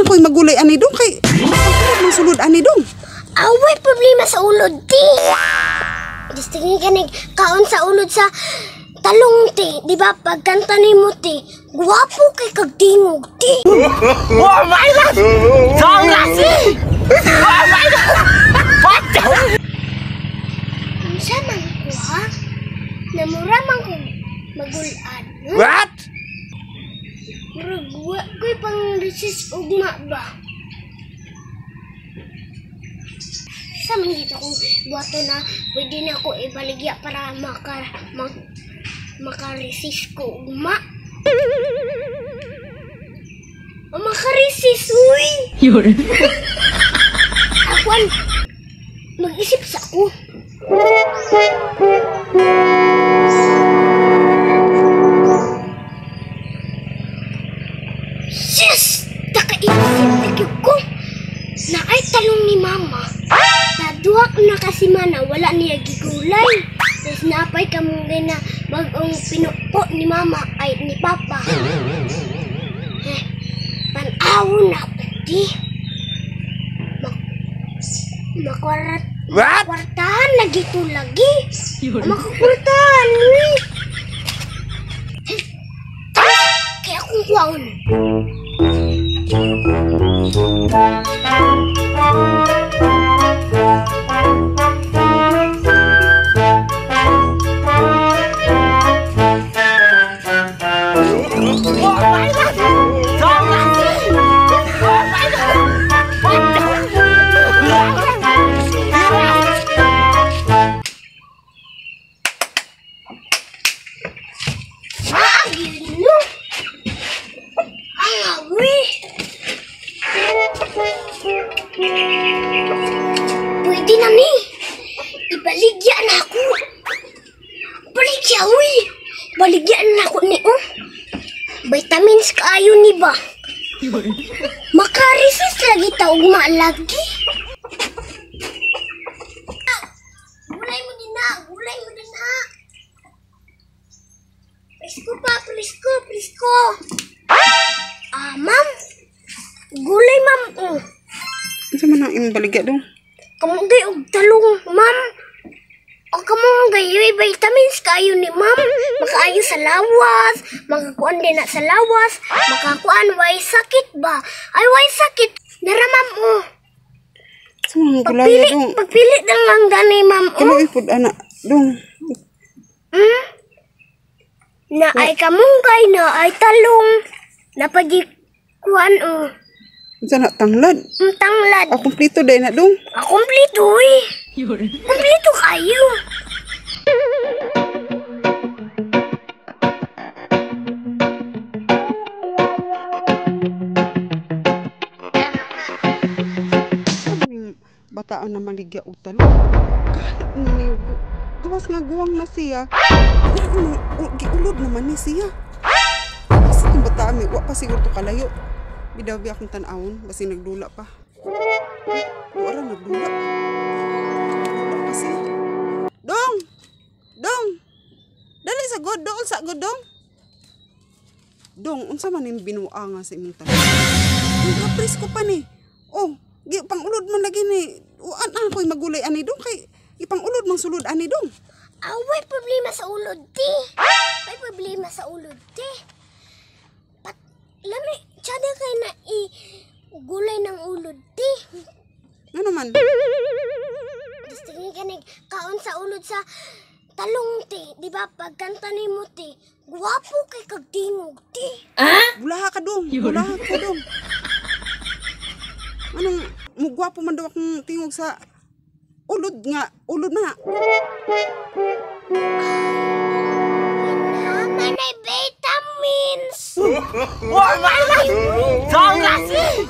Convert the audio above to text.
ako'y magulay ani dong kay masulod ani dong. Away problema sa ulod ti. Gusto nga kanig kaon sa ulod sa talong ti, di ba? Pagkanta ni mo ti, guwapo kay kagdingog ti. Oh my God! Sangasi! Oh my God! What? Unsa man ko ha? Namura man ko magulan. What? Murag wa ko'y pang resis ugma ba? Sa man dito kung buhato na pwede na ako ibaligya para makaresist ko ugma. Makaresist, uy! Yun. Akwan, mag-isip sa ako. Sis! Nakaisip lagi ko na ay talong ni mama. Naduhak na kasi mana, wala niya gigulay. Tapos napay ka mong na bagong pinupo ni mama ay ni papa. Panawon ako, di. What? Makwartahan lagi to lagi. Makakwartahan, uy. Kaya akong kuwaon. Pwede na ni. Ibaligya na ako. Baligya, uy. Baligya na ako ni, oh. Vitamins kaayo ni ba? Makaresist lagi ta ugma lagi. Gulay mo din na. Gulay mo din na. Prisko pa, prisko. Ma'am. Gulay, ma'am. Unsa man ang imong baligya dong? Kamu gay og talong, ma'am. O kamu gay vitamins kayo ni ma'am. Makaayo sa lawas, makakuan din na sa lawas, makakuan way sakit ba? Ay way sakit. Dara ma'am oh. Sa mga gulay dong. Pagpili lang gani ma'am oh. Kalo ipod ana dong. Na ay kamunggay na ay talong. Napagikuan oh. Unsa na tanglad? Tanglad. Kumpleto day na dong. Kumpleto eh. Kumpleto kayo. Bataan na maligya og talong. Gawas nga guwang na siya. Giulod naman ni siya. Kasi kung bataan mi, wa pa siguro to kalayo. Bidawi akong tanawon, basi nagdula pa. Wala nagdula. Nagdula pa siya. Dong! Dong! Dali sa god, dool sa god, dong. Dong, unsa man yung binuha nga sa imong tanawon? Nagapris ko pa ni. Oh, pangulod man lagi ni. Uan ako'y magulay ani dong kay ipangulod mang sulod ani dong. Away problema sa ulod ti. May problema sa ulod ti. Lami, tsada kay na gulay ng ulod ti. Ano man? Gusto nga kanig kaon sa ulod sa talong ti. Di ba pagkanta ni mo ti, guwapo kay kagdingog ti. Bulaha ka dong. Bulaha ka dong. Anong mugwapo man daw akong tingog sa ulod nga. Ulod na. Naman ay vitamins. Oh my God! Sangasi!